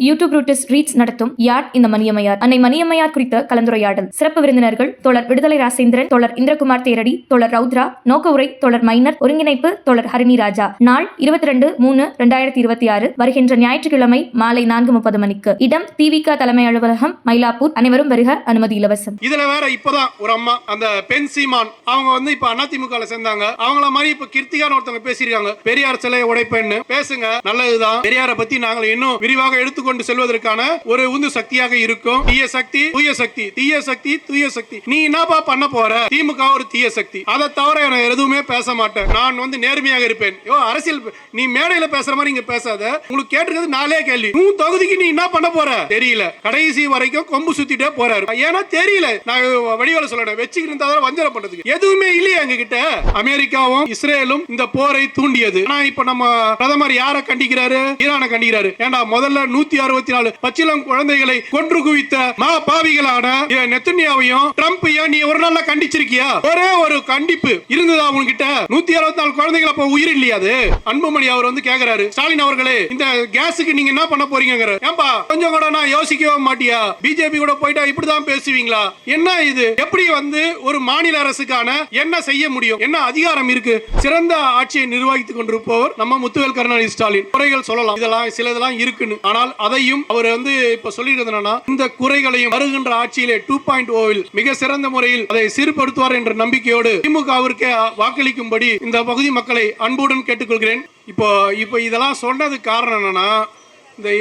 YouTube ரூட்டஸ் reads நடத்தும் யார் இந்த மணியம்மையார் அன்னை மணியம்மையார் குறித்த கலந்துரையாடல். சிறப்பு விருந்தினர்கள் தோழர் விடுதலை ராசேந்திரன், தோழர் இந்திரகுமார் தேரடி, தோழர் ரவுத்ரா, நோக்க உரை தோழர் மைனர், ஒருங்கிணைப்பு தோழர் ஹரிணி ராஜா. நாள் 22/3/2026 வருகின்ற ஞாயிற்றுக்கிழமை மாலை 4:30 மணிக்கு. இடம் திவிக தலைமை அலுவலகம், மயிலாப்பூர். அனைவரும் வருக, அனுமதி இலவசம். இதுல வேற இப்பதான் ஒரு அம்மா அந்த பெண் சீமான் அவங்க இப்ப அதிமுக சேர்ந்தாங்க. அவங்கள மாதிரி இப்ப கிருத்திகான்னு ஒருத்தவங்க பேசிருக்காங்க. பெரியார் சிலையை உடைப்பேன்னு பேசுங்க, நல்லதுதான். பெரியாரை பத்தி நாங்கள் இன்னும் விரிவாக எடுத்துக்கொண்டு செல்வதற்கான ஒரு உந்து சக்தியாக இருக்கும். தீய சக்தி, தூய சக்தி, தீய சக்தி, தூய சக்தி. நீ என்னப்பா பண்ண போற? திமுக ஒரு தீய சக்தி. அதை தவிர நான் எதுவுமே பேச மாட்டேன். நான் நேர்மையாக இருப்பேன். அரசியல் நீ மேடையில பேசுற மாதிரி இங்க பேசாத. உங்களுக்கு கேட்டிருக்கிறது நாளே கேள்வி. உன் தொகுதிக்கு நீ என்ன பண்ண போற தெரியல. கடைசி வரைக்கும் கொம்பு சுத்திட்டே போறாரு. ஏன்னா தெரியல. நான் வடிவேல சொல்றேன், வச்சுக்கிட்டு இருந்தா வஞ்சனை பண்றதுக்கு எதுவுமே இல்லையா எங்க கிட்ட. அமெரிக்காவும் இஸ்ரேலும் இந்த போரை தூண்டியது. ஆனா இப்ப நம்ம பிரதமர் யாரை கண்டிக்கிறாரு? ஈரானை கண்டிக்கிறாரு. ஏண்டா முதல்ல 164 பச்சிளம் குழந்தைகளை கொன்று குவித்த மா பாவிகளான நெத்தன்யாவையும் ட்ரம்பையும் நீ ஒரு நாள்ல கண்டிச்சிருக்கியா? ஒரே ஒரு கண்டிப்பு இருந்ததா உங்ககிட்ட? 164 குழந்தைகள் அப்ப உயிர் இல்லையா? அது அன்புமணி அவர் கேக்குறாரு, ஸ்டாலின் அவர்களே இந்த கேஸுக்கு நீங்க என்ன பண்ண போறீங்க? ஏன்பா கொஞ்சம் கூட நான் யோசிக்கவே மாட்டியா? பிஜேபி கூட போயிட்டா இப்படிதான் பேசுவீங்களா? என்ன இது? எப்படி ஒரு மாநில அரசுக்கான என்ன செய்ய முடியும்? என்ன அதிகாரம் இருக்கு? சிறந்த ஆட்சியை நிர்வகித்துக் கொண்டிருப்பவர் நம்ம முத்துவேல் கருணாநிதி ஸ்டாலின். குறைகள் சொல்லலாம், இதெல்லாம் சிலதெல்லாம் இருக்குன்னு. ஆனால் அதையும் அவர் இப்ப சொல்லிருக்கிறது என்னன்னா, இந்த குறைகளையும் வருகின்ற ஆட்சியிலே 2.0 மிக சிறந்த முறையில் அதை சீர்படுத்துவார் என்ற நம்பிக்கையோடு திமுகவிற்கு வாக்களிக்கும்படி இந்த பகுதி மக்களை அன்புடன் கேட்டுக்கொள்கிறேன். இப்போ இதெல்லாம் சொன்னது காரணம் என்னன்னா,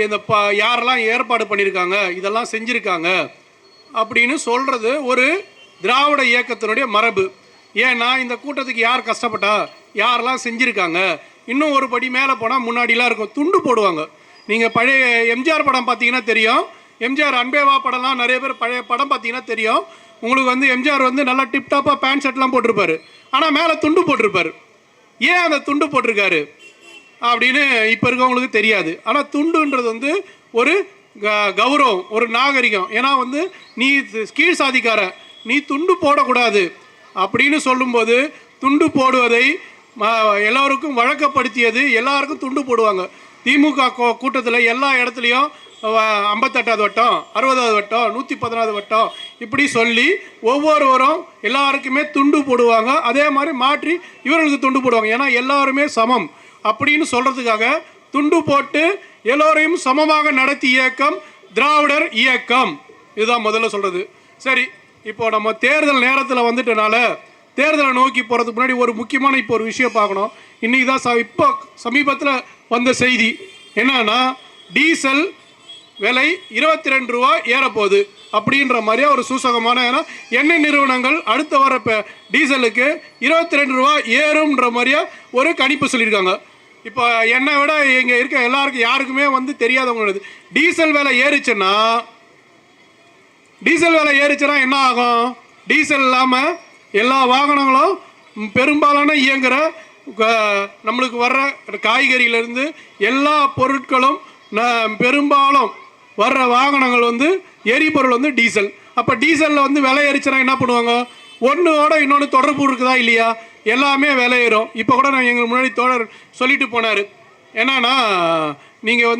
இந்த யாரெல்லாம் ஏற்பாடு பண்ணியிருக்காங்க, இதெல்லாம் செஞ்சிருக்காங்க அப்படின்னு சொல்றது ஒரு திராவிட இயக்கத்தினுடைய மரபு. ஏன்னா இந்த கூட்டத்துக்கு யார் கஷ்டப்பட்டா, யாரெல்லாம் செஞ்சிருக்காங்க. இன்னும் ஒரு படி மேலே போனால் முன்னாடிலாம் இருக்கும், துண்டு போடுவாங்க. நீங்கள் பழைய எம்ஜிஆர் படம் பார்த்தீங்கன்னா தெரியும். எம்ஜிஆர் அன்பேவா படம்லாம் நிறைய பேர் பழைய படம் பார்த்தீங்கன்னா தெரியும். உங்களுக்கு எம்ஜிஆர் நல்லா டிப்டாப்பாக பேண்ட் ஷர்ட்லாம் போட்டிருப்பாரு. ஆனால் மேலே துண்டு போட்டிருப்பாரு. ஏன் அந்த துண்டு போட்டிருக்காரு அப்படின்னு இப்போ இருக்கவங்களுக்கு தெரியாது. ஆனால் துண்டுன்றது ஒரு கௌரவம், ஒரு நாகரிகம். ஏன்னா நீ கீழ் சாதிக்கார, நீ துண்டு போடக்கூடாது அப்படின்னு சொல்லும்போது துண்டு போடுவதை எல்லோருக்கும் வழக்கப்படுத்தியது. எல்லாருக்கும் துண்டு போடுவாங்க. திமுக கூட்டத்தில் எல்லா இடத்துலையும் 58வது வட்டம், 60வது வட்டம், 114வது வட்டம் இப்படி சொல்லி ஒவ்வொருவரும் எல்லாருக்குமே துண்டு போடுவாங்க. அதே மாதிரி மாற்றி இவர்களுக்கு துண்டு போடுவாங்க. ஏன்னா எல்லாருமே சமம் அப்படின்னு சொல்றதுக்காக துண்டு போட்டு எல்லோரையும் சமமாக நடத்திய இயக்கம் திராவிடர் இயக்கம். இதுதான் முதல்ல சொல்றது. சரி, இப்போ நம்ம தேர்தல் நேரத்தில் வந்துட்டனால தேர்தலை நோக்கி போகிறதுக்கு முன்னாடி ஒரு முக்கியமான ஒரு விஷயம் பார்க்கணும். இன்னைக்கு தான் இப்போ சமீபத்தில் வந்த செய்தி என்னன்னா, டீசல் விலை 22 ரூபா ஏறப்போகுது அப்படின்ற மாதிரியா ஒரு சூசகமான. ஏன்னா எண்ணெய் நிறுவனங்கள் அடுத்த வர டீசலுக்கு 22 ரூபா ஏறும்ன்ற மாதிரியா ஒரு கணிப்பு சொல்லியிருக்காங்க. இப்போ என்னை விட இங்கே இருக்க எல்லாருக்கும் யாருக்குமே தெரியாதவங்களுக்கு டீசல் விலை ஏறிச்சுன்னா என்ன ஆகும்? டீசல் இல்லாமல் எல்லா வாகனங்களும் பெரும்பாலான இயங்குகிற நம்மளுக்கு வர்ற காய்கறியிலேருந்து எல்லா பொருட்களும் பெரும்பாலும் வர்ற வாகனங்கள் எரிபொருள் டீசல். அப்போ டீசலில் விலை ஏறிச்சுன்னா என்ன பண்ணுவாங்க? ஒன்றோட இன்னொன்று தொடர்பு இருக்குதா இல்லையா? எல்லாமே விலை ஏறும். இப்போ கூட நான் எங்களுக்கு முன்னாடி தோழர் சொல்லிட்டு போனார். என்னன்னா, நீங்கள்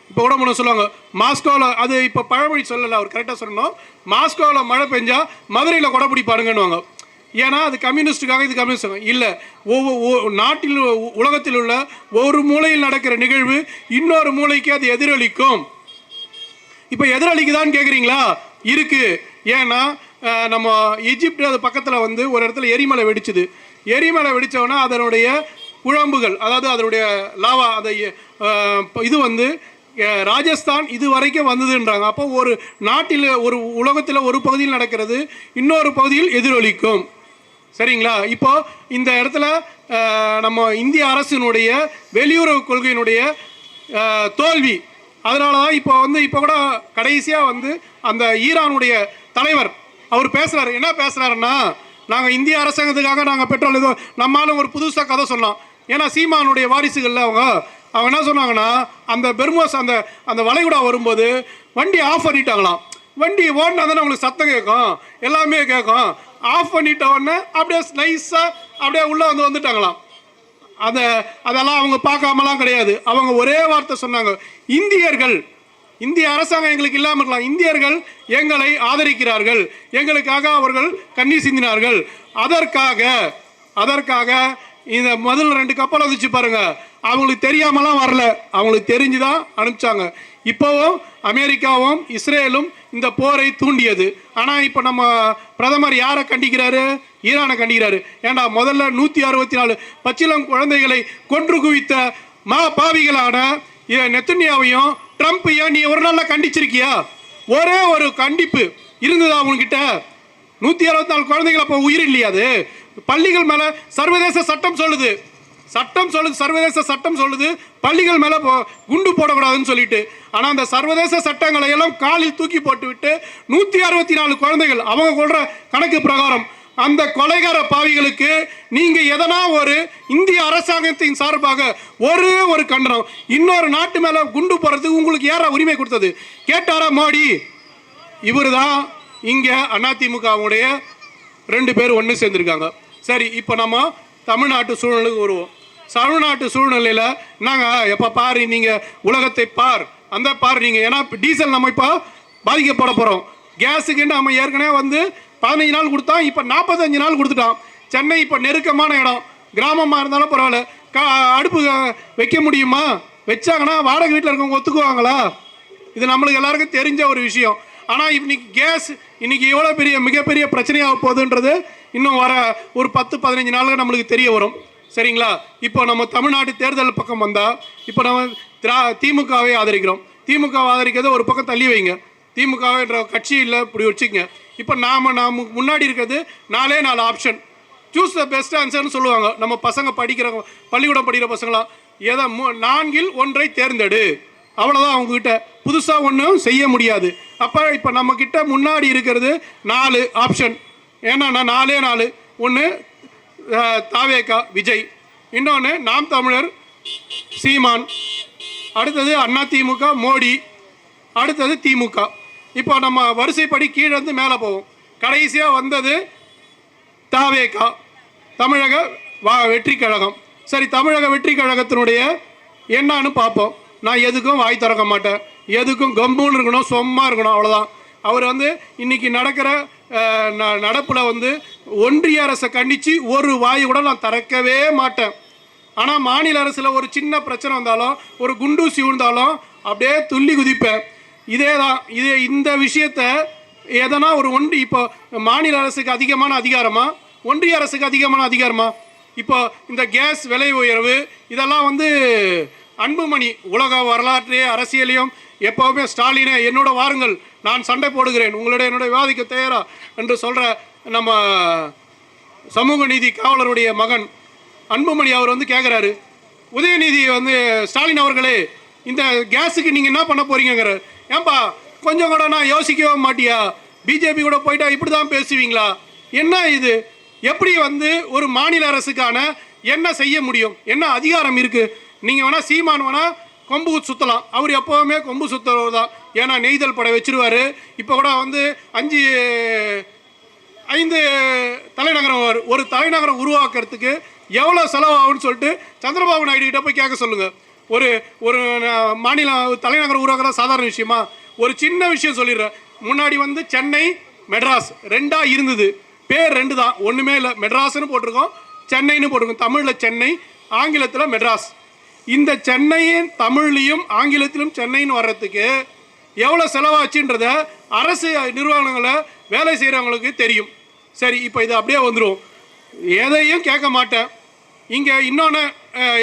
இப்போ கூட முன்ன சொல்லுவாங்க மாஸ்கோவில், அது இப்போ பழமொழி சொல்லலை, அவர் கரெக்டாக சொல்லணும். மாஸ்கோவில் மழை பெஞ்சா மதுரையில் கொடை பிடிப்பாருங்கன்னுவாங்க. ஏன்னா அது கம்யூனிஸ்டுக்காக, இது கம்யூனிஸ்ட் இல்லை. ஒவ்வொரு நாட்டில் உலகத்தில் உள்ள ஒரு மூலையில் நடக்கிற நிகழ்வு இன்னொரு மூலைக்கு அது எதிரொலிக்கும். இப்போ எதிரொலிக்குதான்னு கேட்குறீங்களா? இருக்கு. ஏன்னா நம்ம எஜிப்ட் அது பக்கத்தில் ஒரு இடத்துல எரிமலை வெடிச்சுது. எரிமலை வெடித்தோன்னா அதனுடைய குழம்புகள், அதாவது அதனுடைய லாவா, அதை இது ராஜஸ்தான் இது வரைக்கும் வந்ததுன்றாங்க. அப்போ ஒரு நாட்டில் ஒரு உலகத்தில் ஒரு பகுதியில் நடக்கிறது இன்னொரு பகுதியில் எதிரொலிக்கும். சரிங்களா? இப்போ இந்த இடத்துல நம்ம இந்திய அரசினுடைய வெளியுறவு கொள்கையினுடைய தோல்வி. அதனால தான் இப்போ கூட கடைசியாக அந்த ஈரானுடைய தலைவர் அவர் பேசுகிறார். என்ன பேசுகிறாருன்னா, நாங்கள் இந்திய அரசாங்கத்துக்காக நாங்கள் பெட்ரோல் ஏதோ நம்மளாலும் ஒரு புதுசாக கதை சொன்னோம். ஏன்னா சீமானுடைய வாரிசுகளில் அவங்க என்ன சொன்னாங்கன்னா, அந்த பெர்மோஸ் அந்த வளைகுடா வரும்போது வண்டி ஆஃப் பண்ணிட்டாங்களாம். வண்டி ஓடினா தானே அவங்களுக்கு சத்தம் கேட்கும், எல்லாமே கேட்கும். ஆஃப் பண்ணிட்ட உடனே அப்படியே நைஸாக அப்படியே உள்ளே வந்துட்டாங்களாம். அதெல்லாம் அவங்க பார்க்காமலாம் கிடையாது. அவங்க ஒரே வார்த்தை சொன்னாங்க, இந்தியர்கள் இந்திய அரசாங்கம் எங்களுக்கு இல்லாமல் இருக்கலாம், இந்தியர்கள் எங்களை ஆதரிக்கிறார்கள், எங்களுக்காக அவர்கள் கண்ணீர் சிந்தினார்கள். அதற்காக இந்த முதல் 2 கப்பல் வந்துச்சு பாருங்க, அவங்களுக்கு தெரியாமலாம் வரல, அவங்களுக்கு தெரிஞ்சுதான் அனுப்பிச்சாங்க. இப்போவும் அமெரிக்காவும் இஸ்ரேலும் இந்த போரை தூண்டியது. ஆனால் இப்போ நம்ம பிரதமர் யாரை கண்டிக்கிறாரு? ஈரானை கண்டிக்கிறாரு. ஏண்டா முதல்ல 164 பச்சிளம் குழந்தைகளை கொன்று குவித்த பாவிகளான நெத்தன்யாவையும் ட்ரம்ப்பையும் நீ ஒரு நாளில் கண்டிச்சிருக்கியா? ஒரே ஒரு கண்டிப்பு இருந்ததா உங்ககிட்ட? 164 குழந்தைகள் அப்போ உயிர் இல்லையா? அது பள்ளிகள் மேலே சர்வதேச சட்டம் சொல்லுது, சர்வதேச சட்டம் சொல்லுது பள்ளிகள் மேலே குண்டு போடக்கூடாதுன்னு சொல்லிட்டு. ஆனால் அந்த சர்வதேச சட்டங்களை எல்லாம் காலில் தூக்கி போட்டுவிட்டு 164 குழந்தைகள் அவங்க கொள்ற கணக்கு பிரகாரம் அந்த கொலைகார பாவிகளுக்கு நீங்க எதனா ஒரு இந்திய அரசாங்கத்தின் சார்பாக ஒரு கண்டனம், இன்னொரு நாட்டு மேல குண்டு போறதுக்கு உங்களுக்கு யாரா உரிமை கொடுத்தது? கேட்டாரா மோடி? இவர் தான் இங்க அதிமுகவுடைய 2 பேர் ஒன்று சேர்ந்திருக்காங்க. சரி, இப்போ நம்ம தமிழ்நாட்டு சூழ்நிலைக்கு வருவோம். தமிழ்நாட்டு சூழ்நிலையில் நாங்கள் எப்போ பாரு நீங்கள் உலகத்தை பார் அந்த பார் நீங்கள், ஏன்னா டீசல் நம்ம இப்போ பாதிக்கப்பட போகிறோம். கேஸுக்கு நம்ம ஏற்கனவே வந்து 15 நாள் கொடுத்தோம், இப்போ 45 நாள் கொடுத்துட்டோம். சென்னை இப்போ நெருக்கமான இடம், கிராமமாக இருந்தாலும் பரவாயில்ல, அடுப்பு வைக்க முடியுமா? வச்சாங்கன்னா வாடகை வீட்டில் இருக்கவங்க ஒத்துக்குவாங்களா? இது நம்மளுக்கு எல்லாருக்கும் தெரிஞ்ச ஒரு விஷயம். ஆனால் இன்னைக்கு கேஸ் இன்னைக்கு எவ்வளோ மிகப்பெரிய பிரச்சனையாக போகுதுன்றது இன்னும் வர ஒரு 10-15 நாளுக்கு நம்மளுக்கு தெரிய வரும். சரிங்களா? இப்போ நம்ம தமிழ்நாட்டு தேர்தல் பக்கம் வந்தால் இப்போ நம்ம திமுகவை ஆதரிக்கிறோம். திமுகவை ஆதரிக்கிறத ஒரு பக்கம் தள்ளி வைங்க, திமுகன்ற கட்சி இல்லை இப்படி வச்சுக்கங்க. இப்போ நாம் முன்னாடி இருக்கிறது 4 ஆப்ஷன், சூஸ் த பெஸ்ட் ஆன்சர்னு சொல்லுவாங்க. நம்ம பசங்க பள்ளிக்கூடம் படிக்கிற பசங்களாம் எதை 4இல் 1 தேர்ந்தெடு, அவ்வளோதான். அவங்ககிட்ட புதுசாக ஒன்றும் செய்ய முடியாது. அப்போ இப்போ நம்மக்கிட்ட முன்னாடி இருக்கிறது 4 ஆப்ஷன். ஏன்னா 4 ஒன்று தாவேகா விஜய், இன்னொன்று நாம் தமிழர் சீமான், அடுத்தது அதிமுக மோடி, அடுத்தது திமுக. இப்போ நம்ம வரிசைப்படி கீழே இருந்து மேலே போவோம். கடைசியாக வந்தது தாவேகா, தமிழக வெற்றி கழகம். சரி, தமிழக வெற்றி கழகத்தினுடைய என்னன்னு பார்ப்போம். நான் எதுக்கும் வாய் திறக்க மாட்டேன், எதுக்கும் கம்புன்னு இருக்கணும், சும்மா இருக்கணும், அவ்வளோதான். அவர் வந்து இன்னைக்கு நடக்கிற நடப்பில் வந்து ஒன்றிய அரசை கண்டித்து ஒரு வாய் கூட நான் திறக்கவே மாட்டேன். ஆனால் மாநில அரசில் ஒரு சின்ன பிரச்சனை வந்தாலும், ஒரு குண்டூசி விழுந்தாலும் அப்படியே துள்ளி குதிப்பேன். இதே தான் இந்த விஷயத்தை எதனா ஒரு இப்போ மாநில அரசுக்கு அதிகமான அதிகாரமா, ஒன்றிய அரசுக்கு அதிகமான அதிகாரமா? இப்போ இந்த கேஸ் விலை உயர்வு இதெல்லாம் வந்து அன்புமணி உலக வரலாற்று அரசியலையும் எப்போவுமே ஸ்டாலினை என்னோட வாருங்கள், நான் சண்டை போடுகிறேன், என்னோட விவாதிக்க தயாரா என்று சொல்கிற நம்ம சமூக நீதி காவலருடைய மகன் அன்புமணி அவர் வந்து கேட்குறாரு, உதயநிதி வந்து ஸ்டாலின் அவர்களே இந்த கேஸுக்கு நீங்கள் என்ன பண்ண போறீங்கிற. ஏன்பா கொஞ்சம் கூட நான் யோசிக்கவே மாட்டியா? பிஜேபி கூட போயிட்டா இப்படி தான் பேசுவீங்களா? என்ன இது? எப்படி வந்து ஒரு மாநில அரசுக்கான என்ன செய்ய முடியும்? என்ன அதிகாரம் இருக்குது? நீங்கள் வேணால் சீமான் வேணால் கொம்பு சுற்றலாம், அவர் எப்போவுமே கொம்பு சுற்றுறவர் தான். ஏன்னா நெய்தல் படை வச்சிருவார். இப்போ கூட வந்து 5 தலைநகரம், ஒரு தலைநகரம் உருவாக்குறதுக்கு எவ்வளோ செலவாகும்னு சொல்லிட்டு சந்திரபாபு நாயுடு கிட்ட போய் கேட்க சொல்லுங்கள். ஒரு மாநில தலைநகரம் உருவாக்குறது சாதாரண விஷயமா? ஒரு சின்ன விஷயம் சொல்லிடுறேன். முன்னாடி வந்து சென்னை மெட்ராஸ் 2 இருந்தது, பேர் 2 தான், ஒன்றுமே இல்லை. மெட்ராஸ்னு போட்டிருக்கோம், சென்னைன்னு போட்டிருக்கோம். தமிழில் சென்னை, ஆங்கிலத்தில் மெட்ராஸ். இந்த சென்னையின் தமிழ்லையும் ஆங்கிலத்திலும் சென்னைன்னு வர்றதுக்கு எவ்வளோ செலவாச்சுன்றத அரசு நிறுவனங்களை வேலை செய்கிறவங்களுக்கு தெரியும். சரி, இப்போ இது அப்படியே வந்துடும், எதையும் கேட்க மாட்டேன். இங்கே இன்னொன்று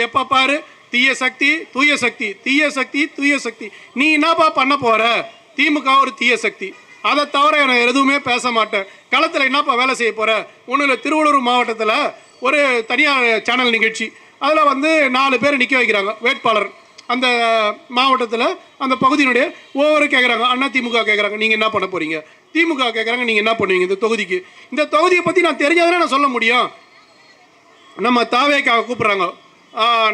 எப்போ பாரு தீய சக்தி தூய சக்தி, தீய சக்தி தூய சக்தி. நீ என்னப்பா பண்ண போகிற? திமுக ஒரு தீய சக்தி, அதை தவிர நான் எதுவுமே பேச மாட்டேன். களத்தில் என்னப்பா வேலை செய்ய போகிற? ஒன்றும் இல்லை, திருவள்ளூர் மாவட்டத்தில் ஒரு தனியார் சேனல் நிகழ்ச்சி, அதில் வந்து 4 பேர் நிற்க வைக்கிறாங்க வேட்பாளர். அந்த மாவட்டத்தில் அந்த பகுதியினுடைய ஒவ்வொரு கேட்குறாங்க, அதிமுக கேட்குறாங்க நீங்கள் என்ன பண்ண போகிறீங்க, திமுக கேட்குறாங்க நீங்கள் என்ன பண்ணுவீங்க இந்த தொகுதிக்கு. இந்த தொகுதியை பற்றி நான் தெரிஞ்சாதானே நான் சொல்ல முடியும். நம்ம தாவேக்காக கூப்பிட்றாங்க,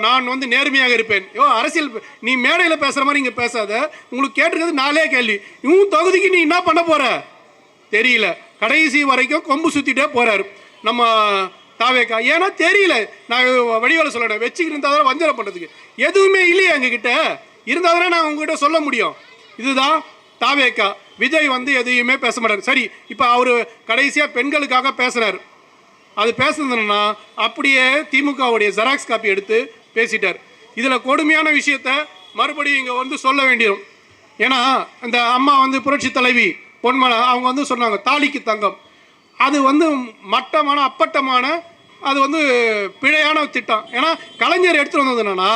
நான் வந்து நேர்மையாக இருப்பேன். அரசியல் நீ மேடையில் பேசுகிற மாதிரி இங்கே பேசாத, உங்களுக்கு கேட்டிருக்கிறது 4 கேள்வி. இவன் தொகுதிக்கு நீ என்ன பண்ண போகிற தெரியல. கடைசி வரைக்கும் கொம்பு சுற்றிட்டே போகிறாரு நம்ம தாவேக்கா. ஏன்னா தெரியல, நான் வடிவேல சொல்லணும், வச்சுக்கிட்டு இருந்தால் வஞ்சனை பண்ணுறதுக்கு எதுவுமே இல்லையா எங்ககிட்ட, இருந்தால் தானே நான் உங்ககிட்ட சொல்ல முடியும். இதுதான் தாவேக்கா. விஜய் வந்து எதையுமே பேச மாட்டார். சரி, இப்போ அவர் கடைசியாக பெண்களுக்காக பேசுகிறார். அது பேசுனதுன்னா அப்படியே திமுகவுடைய ஜெராக்ஸ் காப்பி எடுத்து பேசிட்டார். இதில் கொடுமையான விஷயத்த மறுபடியும் இங்கே வந்து சொல்ல வேண்டியும். ஏன்னா இந்த அம்மா வந்து புரட்சி தலைவி பொன்மலை அவங்க வந்து சொன்னாங்க தாலிக்கு தங்கம். அது வந்து மட்டமான அப்பட்டமான அது வந்து பிழையான திட்டம். ஏன்னா கலைஞர் எடுத்துகிட்டு வந்தது என்னன்னா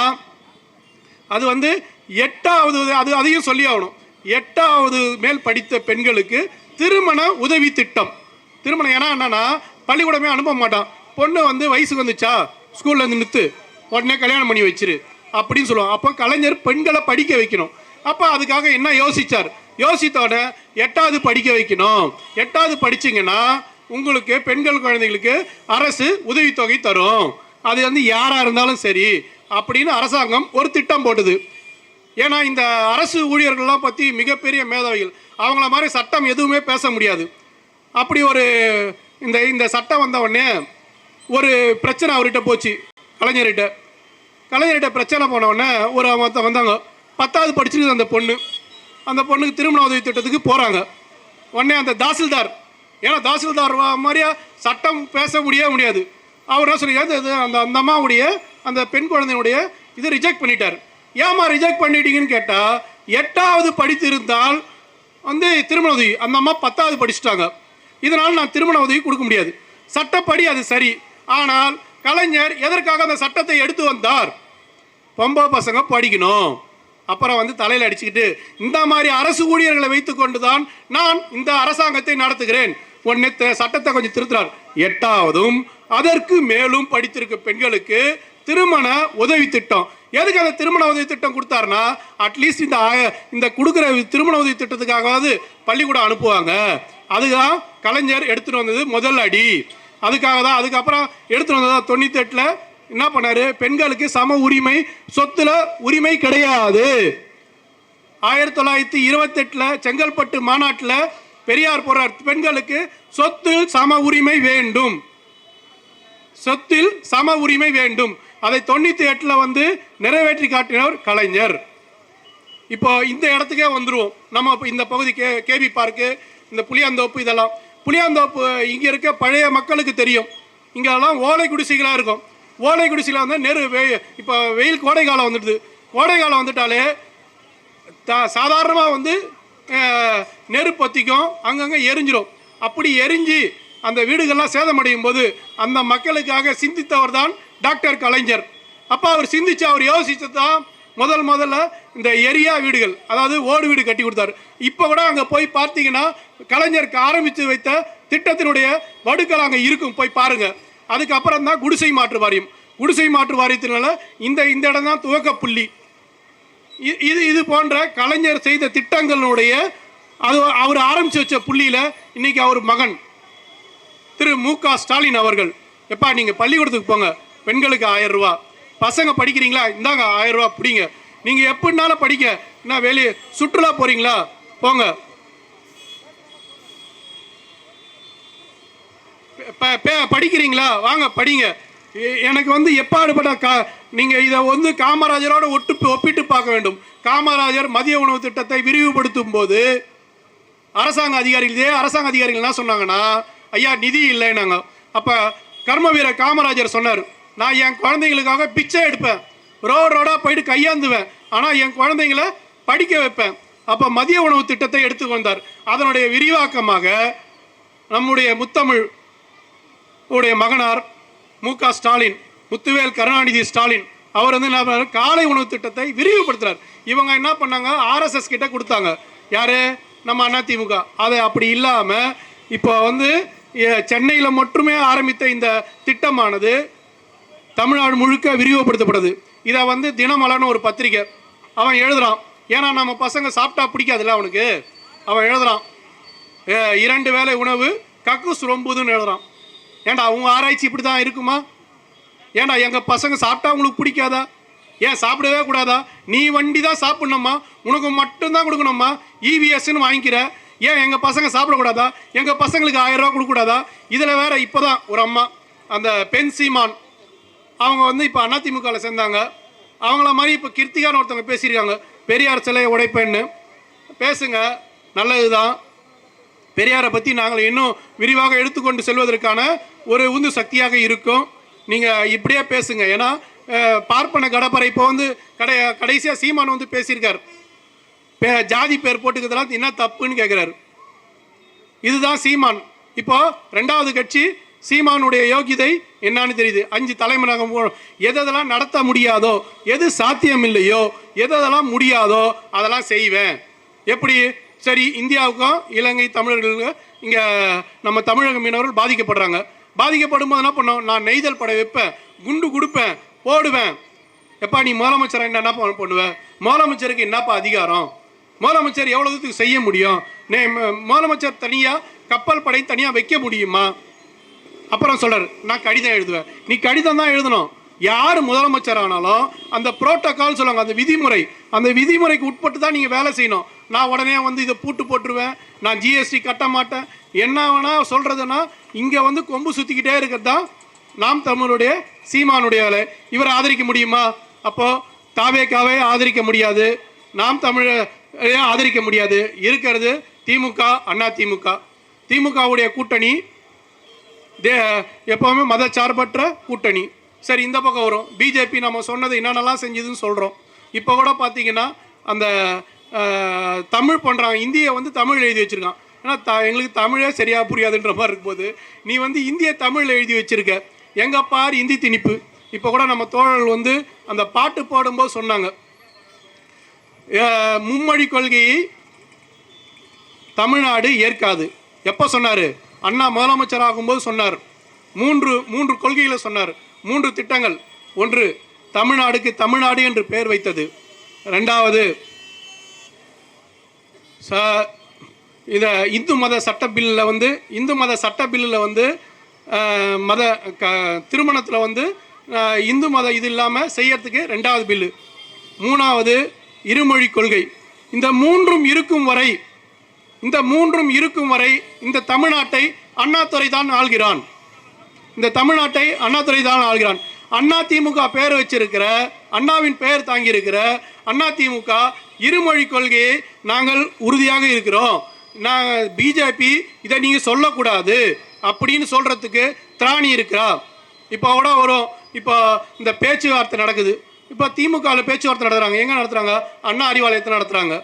அது வந்து 8வது அதையும் சொல்லி ஆகணும். 8வது மேல் படித்த பெண்களுக்கு திருமண உதவி திட்டம். திருமணம் ஏன்னா என்னன்னா பள்ளிக்கூடமே அனுப்ப மாட்டான். பொண்ணு வந்து வயசுக்கு வந்துச்சா ஸ்கூல்ல இருந்து நிறுத்து, உடனே கல்யாணம் பண்ணி வச்சிரு அப்படின்னு சொல்லுவாங்க. அப்போ கலைஞர் பெண்களை படிக்க வைக்கணும். அப்போ அதுக்காக என்ன யோசிச்சார்? யோசித்தோட 8வது படிக்க வைக்கணும். 8வது படிச்சிங்கன்னா உங்களுக்கு பெண்கள் குழந்தைகளுக்கு அரசு உதவித்தொகை தரும். அது வந்து யாராக இருந்தாலும் சரி அப்படின்னு அரசாங்கம் ஒரு திட்டம் போட்டுது. ஏன்னா இந்த அரசு ஊழியர்கள்லாம் பற்றி மிகப்பெரிய மேதாவிகள், அவங்கள மாதிரி சட்டம் எதுவுமே பேச முடியாது. அப்படி ஒரு இந்த சட்டம் வந்த உடனே ஒரு பிரச்சனை அவர்கிட்ட போச்சு. கலைஞர்கிட்ட பிரச்சனை போன உடனே ஒரு வந்தாங்க. 10வது படிச்சிருக்கு அந்த பொண்ணுக்கு திருமண உதவி திட்டத்துக்கு போகிறாங்க. உடனே அந்த தாசில்தார், ஏன்னா தாசில்தார் மாதிரியா சட்டம் பேச முடியாது. அவர் என்ன சொல்லி அந்த அம்மாவுடைய அந்த பெண் குழந்தையுடைய இது ரிஜெக்ட் பண்ணிட்டார். ஏமா ரிஜெக்ட் பண்ணிட்டீங்கன்னு கேட்டால் 8வது படித்திருந்தால் வந்து திருமண உதவி, அந்த அம்மா 10வது படிச்சுட்டாங்க, இதனால் நான் திருமண உதவி கொடுக்க முடியாது. சட்டப்படி அது சரி. ஆனால் கலைஞர் எதற்காக அந்த சட்டத்தை எடுத்து வந்தார்? பொம்பளை பசங்க படிக்கணும். அப்புறம் வந்து தலையில் அடிச்சுக்கிட்டு இந்த மாதிரி அரசு ஊழியர்களை வைத்துக்கொண்டு தான் நான் இந்த அரசாங்கத்தை நடத்துகிறேன். உடனே சட்டத்தை கொஞ்சம் திருத்துறார். 8வதும் அதற்கு மேலும் படித்திருக்க பெண்களுக்கு திருமண உதவி திட்டம். எதுக்கு அந்த திருமண உதவி திட்டம் கொடுத்தாருன்னா அட்லீஸ்ட் இந்த கொடுக்குற திருமண உதவி திட்டத்துக்காகவாது பள்ளிக்கூடம் அனுப்புவாங்க. அதுதான் கலைஞர் எடுத்துட்டு வந்தது முதல் அடி. அதுக்காக தான் அதுக்கப்புறம் எடுத்துட்டு வந்ததா 98 என்ன பண்ணாரு? பெண்களுக்கு சம உரிமை, சொத்துல உரிமை கிடையாது. 1928 செங்கல்பட்டு மாநாட்டில் பெரியார் போறார், பெண்களுக்கு சொத்தில் சம உரிமை வேண்டும், சொத்தில் சம உரிமை வேண்டும். அதை 98 வந்து நிறைவேற்றி காட்டினவர் கலைஞர். இப்போ இந்த இடத்துக்கே வந்துருவோம். நம்ம இந்த பகுதி கேபி பார்க்கு, இந்த புளியாந்தோப்பு, இதெல்லாம் புளியாந்தோப்பு இங்கே இருக்க பழைய மக்களுக்கு தெரியும். இங்கெல்லாம் ஓலை குடிசைகளாக இருக்கும். ஓலை குடிசையில் வந்து இப்போ வெயில் கோடை காலம் வந்துடுது. கோடை காலம் வந்துட்டாலே சாதாரணமாக வந்து நெருப்பு பற்றிக்கும், அங்கங்கே எரிஞ்சிடும். அப்படி எரிஞ்சு அந்த வீடுகள்லாம் சேதமடையும் போது அந்த மக்களுக்காக சிந்தித்தவர் தான் டாக்டர் கலைஞர். அப்போ அவர் சிந்திச்சு அவர் யோசித்து தான் முதல்ல இந்த எரியா வீடுகள், அதாவது ஓடு வீடு கட்டி கொடுத்தாரு. இப்போ கூட அங்கே போய் பார்த்தீங்கன்னா கலைஞருக்கு ஆரம்பித்து வைத்த திட்டத்தினுடைய வடுக்கள் அங்கே இருக்கும், போய் பாருங்க. அதுக்கப்புறம் தான் குடிசை மாற்று வாரியம். குடிசை மாற்று வாரியத்தினால இந்த இடம் தான் துவக்க புள்ளி. இது போன்ற கலைஞர் செய்த திட்டங்களுடைய அவர் ஆரம்பித்து வச்ச புள்ளியில் இன்னைக்கு அவர் மகன் திரு மு.க. ஸ்டாலின் அவர்கள், எப்பா நீங்கள் பள்ளிக்கூடத்துக்கு போங்க, பெண்களுக்கு 1000 ரூபா, பசங்க படிக்கிறீங்களா, இந்தாங்க 1000 ரூபா பிடிங்க, நீங்கள் எப்படினாலும் படிக்க, என்ன வெளியே சுற்றுலா போகிறீங்களா போங்க, படிக்கிறீங்களா வாங்க படிங்க. எனக்கு வந்து எப்பாடுபட்ட நீங்கள் இதை வந்து காமராஜரோட ஒப்பிட்டு பார்க்க வேண்டும். காமராஜர் மதிய உணவு திட்டத்தை விரிவுபடுத்தும் போது அரசாங்க அதிகாரிகள் என்ன சொன்னாங்கன்னா, ஐயா நிதி இல்லைன்னாங்க. அப்போ கர்ம வீரர் காமராஜர் சொன்னார், நான் என் குழந்தைங்களுக்காக பிச்சை எடுப்பேன், ரோடாக போயிட்டு கையாந்துவேன், ஆனால் என் குழந்தைங்களை படிக்க வைப்பேன். அப்போ மதிய உணவு திட்டத்தை எடுத்து வந்தார். அதனுடைய விரிவாக்கமாக நம்முடைய முத்தமிழ் உடைய மகனார் மு.க. ஸ்டாலின், முத்துவேல் கருணாநிதி ஸ்டாலின், அவர் வந்து என்ன பண்ணார்? காலை உணவு திட்டத்தை விரிவுபடுத்துறார். இவங்க என்ன பண்ணாங்க? RSS கிட்ட கொடுத்தாங்க. யாரு? நம்ம அதிமுக. அதை அப்படி இல்லாமல் இப்போ வந்து சென்னையில் மட்டுமே ஆரம்பித்த இந்த திட்டமானது தமிழ்நாடு முழுக்க விரிவுபடுத்தப்படுது. இதை வந்து தினமலர்னு ஒரு பத்திரிக்கை அவன் எழுதுறான். ஏன்னா நம்ம பசங்க சாப்பிட்டா பிடிக்காதுல்ல அவனுக்கு, அவன் எழுதுறான் 2 வேளை உணவு கக்கூஸ் ரொம்புதுன்னு எழுதுறான். ஏன்டா அவங்க ஆராய்ச்சி இப்படி தான் இருக்குமா? ஏன்டா எங்கள் பசங்க சாப்பிட்டா உங்களுக்கு பிடிக்காதா? ஏன் சாப்பிடவே கூடாதா? நீ வண்டி தான் சாப்பிட்ணுமா, உனக்கு மட்டும்தான் கொடுக்கணுமா, EVSன்னு வாங்கிக்கிற, ஏன் எங்கள் பசங்க சாப்பிடக்கூடாதா? எங்கள் பசங்களுக்கு 1000 ரூபா கொடுக்கக்கூடாதா? இதில் வேற இப்போ தான் ஒரு அம்மா, அந்த பெண் சீமான், அவங்க வந்து இப்போ அதிமுகவில் சேர்ந்தாங்க. அவங்கள மாதிரி இப்போ கிருத்திகான்னு ஒருத்தவங்க பேசியிருக்காங்க, பெரியார் சிலையை உடைப்பேன்னு. பேசுங்க, நல்லதுதான். பெரியாரை பற்றி நாங்கள் இன்னும் விரிவாக எடுத்துக்கொண்டு செல்வதற்கான ஒரு உந்து சக்தியாக இருக்கும். நீங்கள் இப்படியே பேசுங்க. ஏன்னா பார்ப்பன கடப்பரை இப்போ வந்து கடைசியாக சீமான் வந்து பேசியிருக்கார். ஜாதி பேர் போட்டுக்கிறதுலாம் என்ன தப்புன்னு கேட்குறாரு. இதுதான் சீமான். இப்போ ரெண்டாவது கட்சி சீமானுடைய யோகிதை என்னன்னு தெரியுது. 5 தலைமுறைகம் எதெல்லாம் நடத்த முடியாதோ, எது சாத்தியம் இல்லையோ, எதெல்லாம் முடியாதோ அதெல்லாம் செய்வேன். எப்படி? சரி, இந்தியாவுக்கும் இலங்கை தமிழர்களுக்கு இங்கே நம்ம தமிழக மீனவர்கள் பாதிக்கப்படுறாங்க. பாதிக்கப்படும் போது என்ன பண்ணோம்? நான் நெய்தல் படை வைப்பேன், குண்டு கொடுப்பேன், போடுவேன். எப்பா நீ முதலமைச்சராக என்ன பண்ணுவேன்? முதலமைச்சருக்கு என்னப்பா அதிகாரம்? முதலமைச்சர் எவ்வளோ தூரத்துக்கு செய்ய முடியும்? முதலமைச்சர் தனியாக கப்பல் படை தனியாக வைக்க முடியுமா? அப்புறம் சொல்கிறார், நான் கடிதம் எழுதுவேன். நீ கடிதம் தான் எழுதணும். யார் முதலமைச்சர் ஆனாலும் அந்த புரோட்டோகால் சொல்லுவாங்க, அந்த விதிமுறை, அந்த விதிமுறைக்கு உட்பட்டு தான் நீங்கள் வேலை செய்யணும். நான் உடனே வந்து இதை பூட்டு போட்டுருவேன், நான் ஜிஎஸ்டி கட்ட மாட்டேன், என்ன வேணால் சொல்கிறதுனா இங்கே வந்து கொம்பு சுற்றிக்கிட்டே இருக்கிறது தான் நாம் தமிழருடைய சீமானுடைய வேலை. இவரை ஆதரிக்க முடியுமா? அப்போது தாவேக்காவே ஆதரிக்க முடியாது, நாம் தமிழ ஆதரிக்க முடியாது. இருக்கிறது திமுக, அண்ணா திமுக. திமுகவுடைய கூட்டணி எப்போவுமே மதச்சார்பற்ற கூட்டணி. சரி, இந்த பக்கம் வரும் பிஜேபி. நம்ம சொன்னது என்னென்னலாம் செஞ்சதுன்னு சொல்கிறோம். இப்போ கூட பார்த்தீங்கன்னா அந்த தமிழ் பண்ணுறாங்க, இந்தியை வந்து தமிழ் எழுதி வச்சுருக்கான். ஏன்னா எங்களுக்கு தமிழே சரியாக புரியாதுன்ற மாதிரி இருக்கும்போது நீ வந்து இந்திய தமிழ் எழுதி வச்சுருக்க, எங்கே பார் இந்தி திணிப்பு. இப்போ கூட நம்ம தோழர்கள் வந்து அந்த பாட்டு பாடும்போது சொன்னாங்க, மும்மொழி கொள்கையை தமிழ்நாடு ஏற்காது. எப்போ சொன்னார்? அண்ணா முதலமைச்சர் ஆகும்போது சொன்னார். மூன்று கொள்கைகளை சொன்னார், 3 திட்டங்கள். ஒன்று, தமிழ்நாடுக்கு தமிழ்நாடு என்று பெயர் வைத்தது. ரெண்டாவது, இந்த இந்து மத சட்ட பில்லில் வந்து மத திருமணத்தில் வந்து இந்து மத இது இல்லாமல் செய்யறதுக்கு 2வது பில்லு. 3வது இருமொழி கொள்கை. இந்த மூன்றும் இருக்கும் வரை இந்த தமிழ்நாட்டை அண்ணாதுரை தான் ஆள்கிறான். இந்த தமிழ்நாட்டை அண்ணாதுரை தான் ஆள்கிறான். அண்ணா திமுக பெயர் வச்சிருக்கிற, அண்ணாவின் பெயர் தாங்கி இருக்கிற அண்ணா திமுக இருமொழி கொள்கையை நாங்கள் உறுதியாக இருக்கிறோம். நாங்கள் பிஜேபி இதை நீங்கள் சொல்லக்கூடாது அப்படின்னு சொல்கிறதுக்கு திராணி இருக்கிறா. இப்போ கூட வரும். இப்போ இந்த பேச்சுவார்த்தை நடக்குது. இப்போ திமுகவில் பேச்சுவார்த்தை நடத்துகிறாங்க. எங்கே நடத்துகிறாங்க? அண்ணா அறிவாலயத்தில் நடத்துகிறாங்க.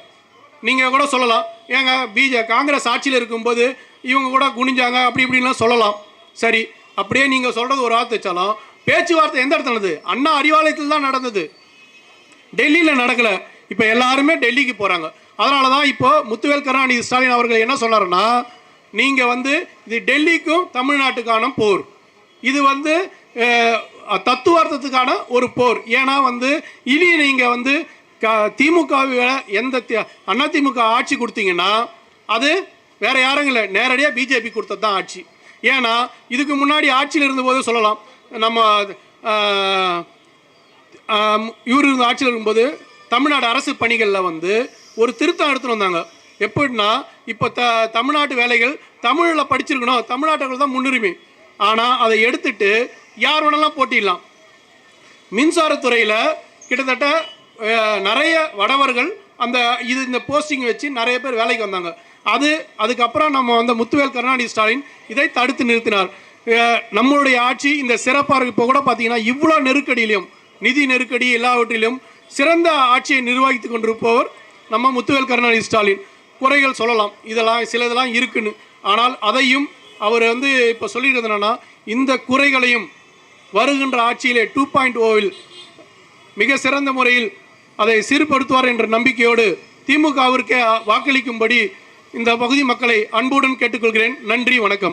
நீங்கள் கூட சொல்லலாம், ஏங்க காங்கிரஸ் ஆட்சியில் இருக்கும்போது இவங்க கூட குனிஞ்சாங்க அப்படி இப்படின்லாம் சொல்லலாம். சரி, அப்படியே நீங்கள் சொல்கிறது ஒரு வார்த்தை வச்சாலும் பேச்சுவார்த்தை எந்த இடத்துல நடந்தது? அண்ணா அறிவாலயத்தில் தான் நடந்தது, டெல்லியில் நடக்கலை. இப்போ எல்லாருமே டெல்லிக்கு போகிறாங்க. அதனால தான் இப்போ முத்துவேல் கருணாநிதி ஸ்டாலின் அவர்கள் என்ன சொன்னாருன்னா, நீங்கள் வந்து இது டெல்லிக்கும் தமிழ்நாட்டுக்கான போர், இது வந்து தத்துவார்த்தத்துக்கான ஒரு போர். ஏன்னா வந்து இனி நீங்கள் வந்து திமுகவில் எந்த அதிமுக ஆட்சி கொடுத்தீங்கன்னா அது வேற யாரும் இல்லை, நேரடியாக பிஜேபி கொடுத்தது தான் ஆட்சி. ஏன்னா இதுக்கு முன்னாடி ஆட்சியில் இருந்தபோது சொல்லலாம், நம்ம இவர் இருந்த ஆட்சியில் இருக்கும்போது தமிழ்நாடு அரசு பணிகளில் வந்து ஒரு திருத்தம் எடுத்துகிட்டு வந்தாங்க. எப்படின்னா, இப்போ தமிழ்நாட்டு வேலைகள் தமிழில் படிச்சிருக்கணும், தமிழ்நாட்டுகள் தான் முன்னுரிமை. ஆனால் அதை எடுத்துட்டு யார் வேணாலும் போட்டிடலாம். மின்சாரத்துறையில் கிட்டத்தட்ட நிறைய வடவர்கள் இந்த போஸ்டிங் வச்சு நிறைய பேர் வேலைக்கு வந்தாங்க. அதுக்கப்புறம் நம்ம வந்து முத்துவேல் கருணாநிதி ஸ்டாலின் இதை தடுத்து நிறுத்தினார். நம்மளுடைய ஆட்சி இந்த சிறப்பாக இப்போ கூட பார்த்தீங்கன்னா இவ்வளோ நெருக்கடியிலும், நிதி நெருக்கடி எல்லாவற்றிலும் சிறந்த ஆட்சியை நிர்வகித்து கொண்டிருப்பவர் நம்ம முத்துவேல் கருணாநிதி ஸ்டாலின். குறைகள் சொல்லலாம், சிலதெல்லாம் இருக்குன்னு. ஆனால் அதையும் அவர் வந்து இப்போ சொல்லியிருக்கிறது என்னன்னா, இந்த குறைகளையும் வருகின்ற ஆட்சியிலே 2.0 மிக சிறந்த முறையில் அதை சீர்படுத்துவார் என்ற நம்பிக்கையோடு திமுகவிற்கே வாக்களிக்கும்படி இந்த பகுதி மக்களை அன்புடன் கேட்டுக்கொள்கிறேன். நன்றி, வணக்கம்.